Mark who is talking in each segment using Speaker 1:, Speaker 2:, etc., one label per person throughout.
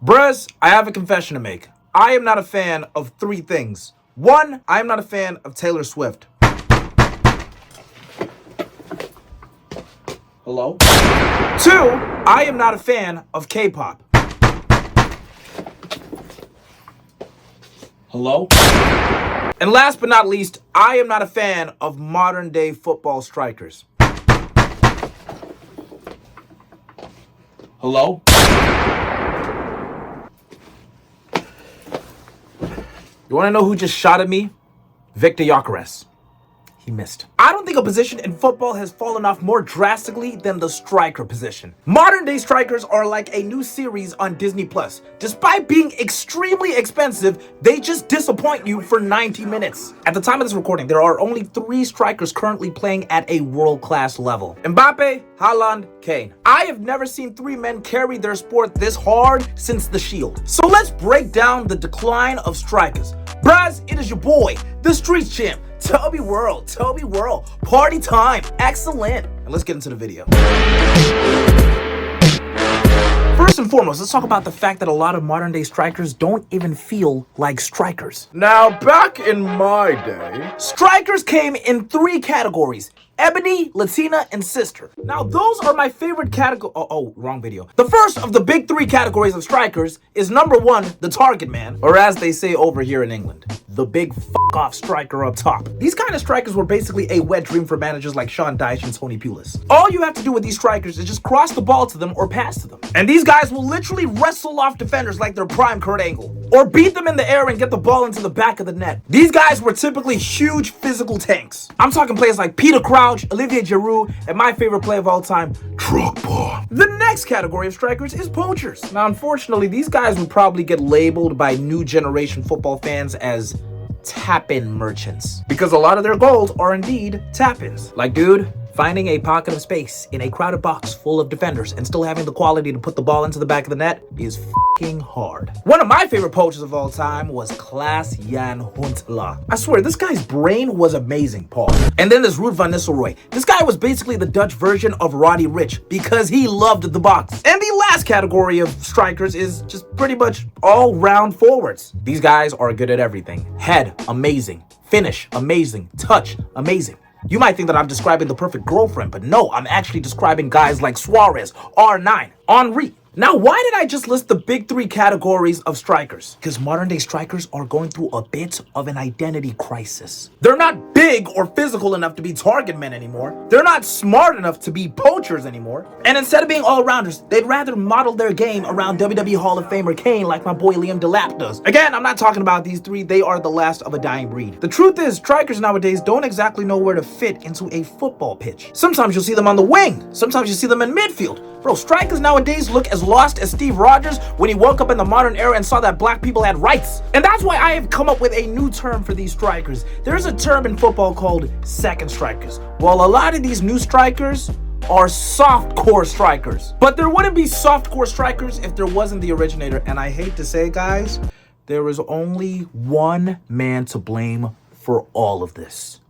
Speaker 1: Bruh, I have a confession to make. I am not a fan of three things. One, I am not a fan of Taylor Swift. Hello? Two, I am not a fan of K-pop. Hello? And last but not least, I am not a fan of modern day football strikers. Hello? You want to know who just shot at me? Victor Gyökeres. He missed. I don't think a position in football has fallen off more drastically than the striker position. Modern day strikers are like a new series on Disney Plus. Despite being extremely expensive, they just disappoint you for 90 minutes. At the time of this recording, there are only 3 strikers currently playing at a world-class level. Mbappe, Haaland, Kane. I have never seen 3 men carry their sport this hard since the Shield. So let's break down the decline of strikers. Braz, it is your boy, the Street Champ, Toby World, party time, excellent. And let's get into the video. First and foremost, let's talk about the fact that a lot of modern day strikers don't even feel like strikers. Now, back in my day, strikers came in 3 categories: Ebony, Latina, and Sister. Now, those are my favorite category. Wrong video. The first of the big 3 categories of strikers is number 1, the target man, or as they say over here in England, the big off striker up top. These kind of strikers were basically a wet dream for managers like Sean Dyche and Tony Pulis. All you have to do with these strikers is just cross the ball to them or pass to them. And these guys will literally wrestle off defenders like their prime Kurt Angle, or beat them in the air and get the ball into the back of the net. These guys were typically huge physical tanks. I'm talking players like Peter Crouch, Olivier Giroud, and my favorite play of all time, Drogba. The next category of strikers is poachers. Now, unfortunately, these guys would probably get labeled by new generation football fans as tap-in merchants, because a lot of their goals are indeed tap-ins. Like, dude, finding a pocket of space in a crowded box full of defenders and still having the quality to put the ball into the back of the net is f***ing hard. One of my favorite poachers of all time was Klaas-Jan Huntelaar. I swear, this guy's brain was amazing, Paul. And then there's Ruud van Nistelrooy. This guy was basically the Dutch version of Roddy Rich because he loved the box. And the last category of strikers is just pretty much all-round forwards. These guys are good at everything. Head, amazing. Finish, amazing. Touch, amazing. You might think that I'm describing the perfect girlfriend, but no, I'm actually describing guys like Suarez, R9, Henry. Now, why did I just list the big 3 categories of strikers? Because modern day strikers are going through a bit of an identity crisis. They're not big or physical enough to be target men anymore. They're not smart enough to be poachers anymore. And instead of being all-rounders, they'd rather model their game around WWE Hall of Famer Kane like my boy Liam Delap does. Again, I'm not talking about these 3. They are the last of a dying breed. The truth is, strikers nowadays don't exactly know where to fit into a football pitch. Sometimes you'll see them on the wing. Sometimes you see them in midfield. Bro, strikers nowadays look as lost as Steve Rogers when he woke up in the modern era and saw that black people had rights. And that's why I have come up with a new term for these strikers. There's a term in football called second strikers. Well, a lot of these new strikers are soft-core strikers. But there wouldn't be soft-core strikers if there wasn't the originator. And I hate to say, guys, there is only one man to blame for all of this.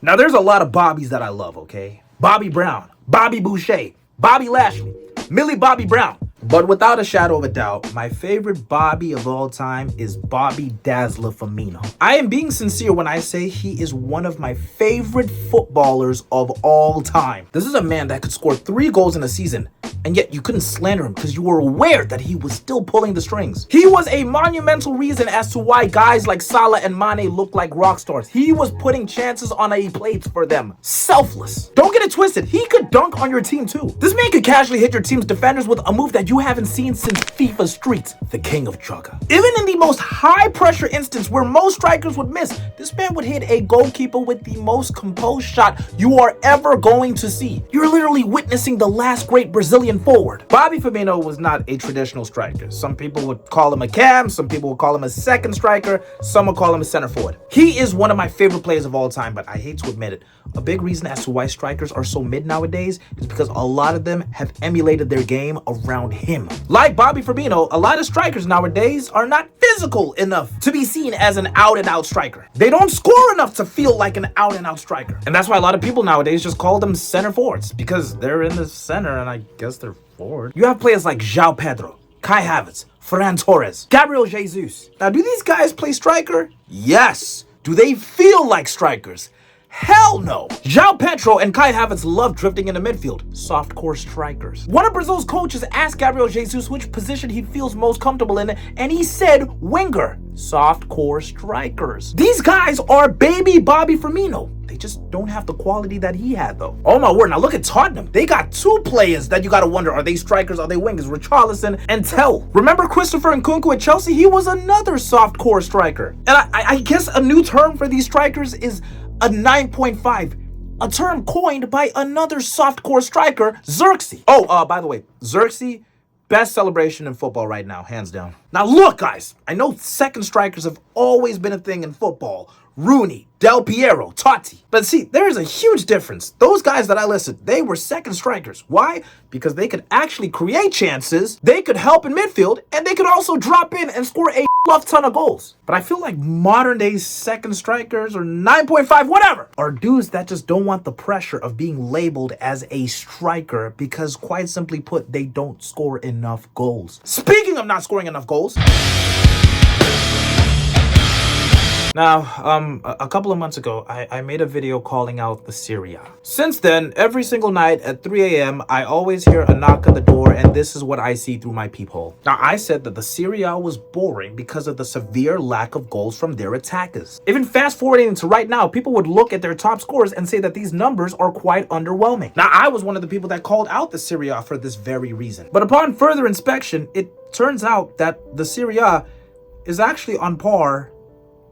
Speaker 1: Now, there's a lot of Bobbies that I love, okay? Bobby Brown, Bobby Boucher, Bobby Lashley, Millie Bobby Brown. But without a shadow of a doubt, my favorite Bobby of all time is Bobby Dazzler Firmino. I am being sincere when I say he is one of my favorite footballers of all time. This is a man that could score 3 goals in a season, and yet you couldn't slander him because you were aware that he was still pulling the strings. He was a monumental reason as to why guys like Salah and Mane look like rock stars. He was putting chances on a plate for them. Selfless. Don't get it twisted. He could dunk on your team too. This man could casually hit your team's defenders with a move that you haven't seen since FIFA Street, the king of Chugga. Even in the most high-pressure instance where most strikers would miss, this man would hit a goalkeeper with the most composed shot you are ever going to see. You're literally witnessing the last great Brazilian forward. Bobby Firmino was not a traditional striker. Some people would call him a cam, some people would call him a second striker, some would call him a center forward. He is one of my favorite players of all time, but I hate to admit it. A big reason as to why strikers are so mid nowadays is because a lot of them have emulated their game around him. Like Bobby Firmino, a lot of strikers nowadays are not physical enough to be seen as an out-and-out striker. They don't score enough to feel like an out-and-out striker. And that's why a lot of people nowadays just call them center forwards, because they're in the center and I guess they're forward, you have players like João Pedro, Kai Havertz, Ferran Torres, Gabriel Jesus. Now, do these guys play striker? Yes. Do they feel like strikers? Hell no! João Pedro and Kai Havertz love drifting in the midfield. Soft-core strikers. One of Brazil's coaches asked Gabriel Jesus which position he feels most comfortable in, and he said winger. Soft-core strikers. These guys are baby Bobby Firmino. They just don't have the quality that he had, though. Oh my word, now look at Tottenham. They got two players that you gotta wonder, are they strikers, are they wingers? Richarlison and Tell. Remember Christopher Nkunku at Chelsea? He was another soft-core striker. And I guess a new term for these strikers is a 9.5, a term coined by another soft-core striker, Xerxes. Oh, by the way, Xerxes, best celebration in football right now, hands down. Now look, guys, I know second strikers have always been a thing in football. Rooney, Del Piero, Totti. But see, there is a huge difference. Those guys that I listed, they were second strikers. Why? Because they could actually create chances, they could help in midfield, and they could also drop in and score a ton of goals. But I feel like modern day second strikers, or 9.5, whatever, are dudes that just don't want the pressure of being labeled as a striker because, quite simply put, they don't score enough goals. Speaking of not scoring enough goals, now, a couple of months ago, I made a video calling out the Serie A. Since then, every single night at 3 a.m., I always hear a knock on the door, and this is what I see through my peephole. Now, I said that the Serie A was boring because of the severe lack of goals from their attackers. Even fast forwarding to right now, people would look at their top scorers and say that these numbers are quite underwhelming. Now, I was one of the people that called out the Serie A for this very reason. But upon further inspection, it turns out that the Serie A is actually on par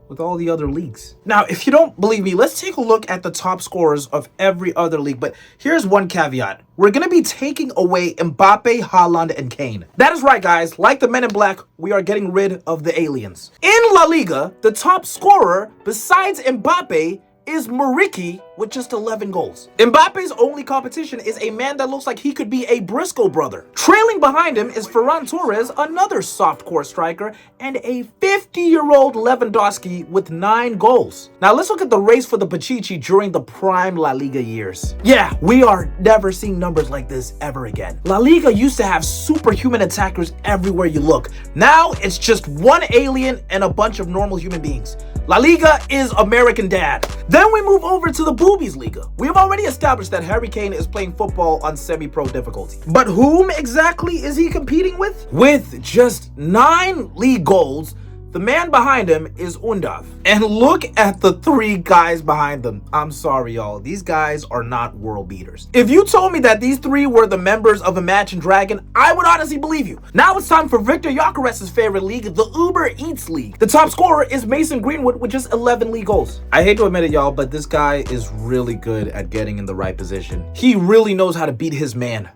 Speaker 1: with all the other leagues. Now, if you don't believe me, let's take a look at the top scorers of every other league. But here's one caveat. We're going to be taking away Mbappe, Haaland, and Kane. That is right, guys. Like the Men in Black, we are getting rid of the aliens. In La Liga, the top scorer, besides Mbappe, is Muriqi with just 11 goals. Mbappe's only competition is a man that looks like he could be a Briscoe brother. Trailing behind him is Ferran Torres, another soft-core striker, and a 50-year-old Lewandowski with 9 goals. Now let's look at the race for the Pichichi during the prime La Liga years. Yeah, we are never seeing numbers like this ever again. La Liga used to have superhuman attackers everywhere you look. Now it's just one alien and a bunch of normal human beings. La Liga is American Dad. Then we move over to the Boobies Liga. We have already established that Harry Kane is playing football on semi-pro difficulty. But whom exactly is he competing with? With just 9 league goals, the man behind him is Undav. And look at the 3 guys behind them. I'm sorry, y'all. These guys are not world beaters. If you told me that these 3 were the members of Imagine Dragon, I would honestly believe you. Now it's time for Victor Gyökeres's favorite league, the Uber Eats League. The top scorer is Mason Greenwood with just 11 league goals. I hate to admit it, y'all, but this guy is really good at getting in the right position. He really knows how to beat his man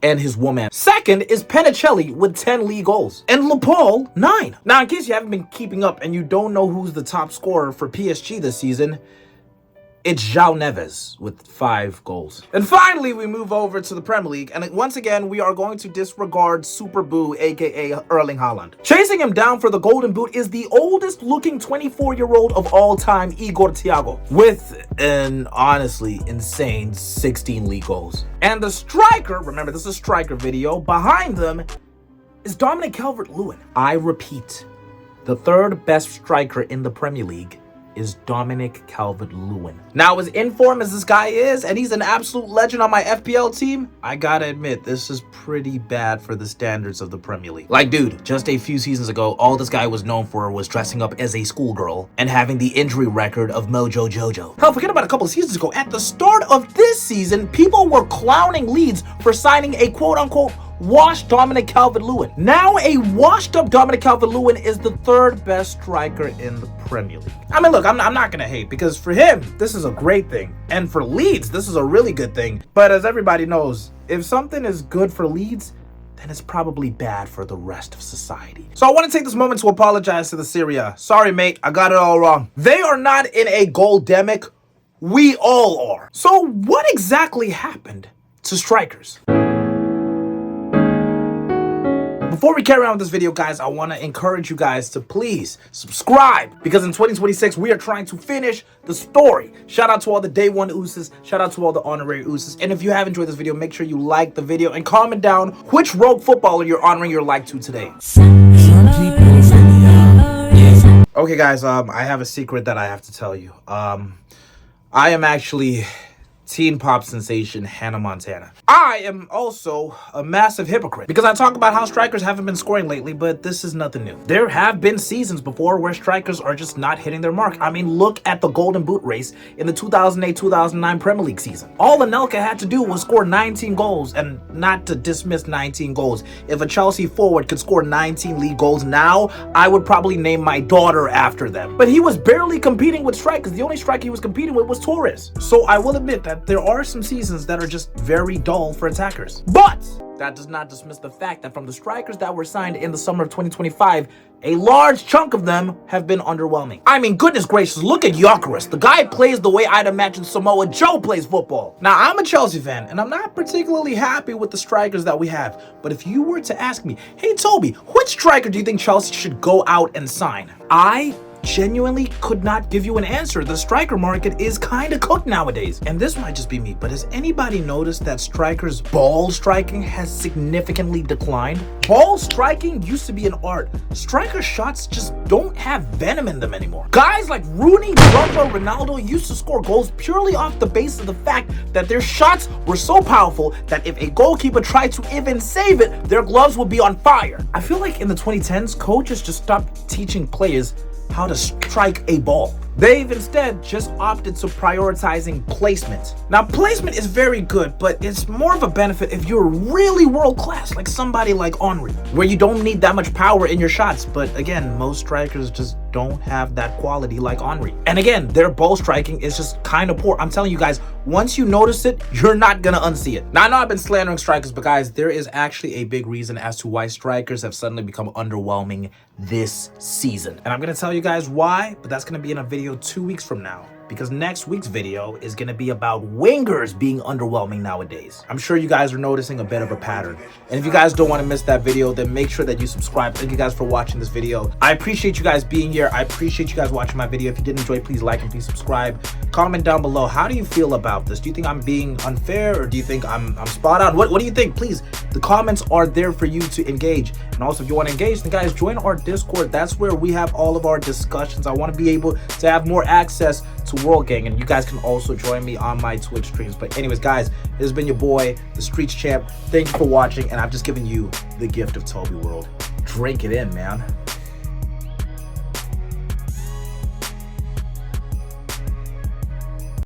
Speaker 1: and his woman. Second is Penicelli with 10 league goals. And Laporte, 9. Now, in case you haven't been keeping up and you don't know who's the top scorer for PSG this season, it's João Neves with 5 goals. And finally, we move over to the Premier League. And once again, we are going to disregard Super Boo, aka Erling Haaland. Chasing him down for the Golden Boot is the oldest looking 24-year-old of all time, Igor Thiago, with an honestly insane 16 league goals. And the striker, remember this is a striker video, behind them is Dominic Calvert-Lewin. I repeat, the 3rd best striker in the Premier League is Dominic Calvert-Lewin. Now, as in form as this guy is, and he's an absolute legend on my FPL team, I gotta admit, this is pretty bad for the standards of the Premier League. Like, dude, just a few seasons ago, all this guy was known for was dressing up as a schoolgirl and having the injury record of Mojo Jojo. Hell, forget about a couple of seasons ago. At the start of this season, people were clowning Leeds for signing a quote-unquote washed Dominic Calvert-Lewin. Now a washed-up Dominic Calvert-Lewin is the 3rd best striker in the Premier League. I mean, look, I'm not gonna hate, because for him, this is a great thing. And for Leeds, this is a really good thing. But as everybody knows, if something is good for Leeds, then it's probably bad for the rest of society. So I want to take this moment to apologize to the Serie A. Sorry, mate, I got it all wrong. They are not in a goal-demic. We all are. So what exactly happened to strikers? Before we carry on with this video, guys, I want to encourage you guys to please subscribe, because in 2026 we are trying to finish the story. Shout out to all the day one ooses, shout out to all the honorary ooses, and if you have enjoyed this video, make sure you like the video and comment down which rogue footballer you're honoring your like to today. Okay, guys, I have a secret that I have to tell you. I am actually teen pop sensation Hannah Montana. I am also a massive hypocrite because I talk about how strikers haven't been scoring lately, but this is nothing new. There have been seasons before where strikers are just not hitting their mark. I mean, look at the Golden Boot race in the 2008-2009 Premier League season. All Anelka had to do was score 19 goals, and not to dismiss 19 goals. If a Chelsea forward could score 19 league goals now, I would probably name my daughter after them. But he was barely competing with strikers. The only striker he was competing with was Torres. So I will admit that there are some seasons that are just very dull for attackers. But that does not dismiss the fact that from the strikers that were signed in the summer of 2025, a large chunk of them have been underwhelming. I mean, goodness gracious, look at Gyökeres. The guy plays the way I'd imagine Samoa Joe plays football. Now, I'm a Chelsea fan, and I'm not particularly happy with the strikers that we have. But if you were to ask me, hey, Toby, which striker do you think Chelsea should go out and sign? I genuinely could not give you an answer. The striker market is kind of cooked nowadays. And this might just be me, but has anybody noticed that strikers' ball striking has significantly declined? Ball striking used to be an art. Striker shots just don't have venom in them anymore. Guys like Rooney, Drogba, Ronaldo used to score goals purely off the basis of the fact that their shots were so powerful that if a goalkeeper tried to even save it, their gloves would be on fire. I feel like in the 2010s, coaches just stopped teaching players how to strike a ball. They've instead just opted to prioritizing placement. Now, placement is very good, but it's more of a benefit if you're really world class, like somebody like Henry, where you don't need that much power in your shots. But again, most strikers just don't have that quality like Henry. And again, their ball striking is just kind of poor. I'm telling you guys, once you notice it, you're not gonna unsee it. Now, I know I've been slandering strikers, but guys, there is actually a big reason as to why strikers have suddenly become underwhelming this season. And I'm gonna tell you guys why, but that's gonna be in a video 2 weeks from now, because next week's video is going to be about wingers being underwhelming nowadays. I'm sure you guys are noticing a bit of a pattern. And if you guys don't want to miss that video, then make sure that you subscribe. Thank you guys for watching this video. I appreciate you guys being here. I appreciate you guys watching my video. If you did enjoy, please like and please subscribe. Comment down below. How do you feel about this? Do you think I'm being unfair, or do you think I'm spot on? What do you think? Please, the comments are there for you to engage. And also, if you want to engage, then guys, join our Discord. That's where we have all of our discussions. I want to be able to have more access to World Gang, and you guys can also join me on my Twitch streams. But anyways, guys, this has been your boy, the Streets Champ. Thank you for watching, and I've just given you the gift of Toby World. Drink it in, man.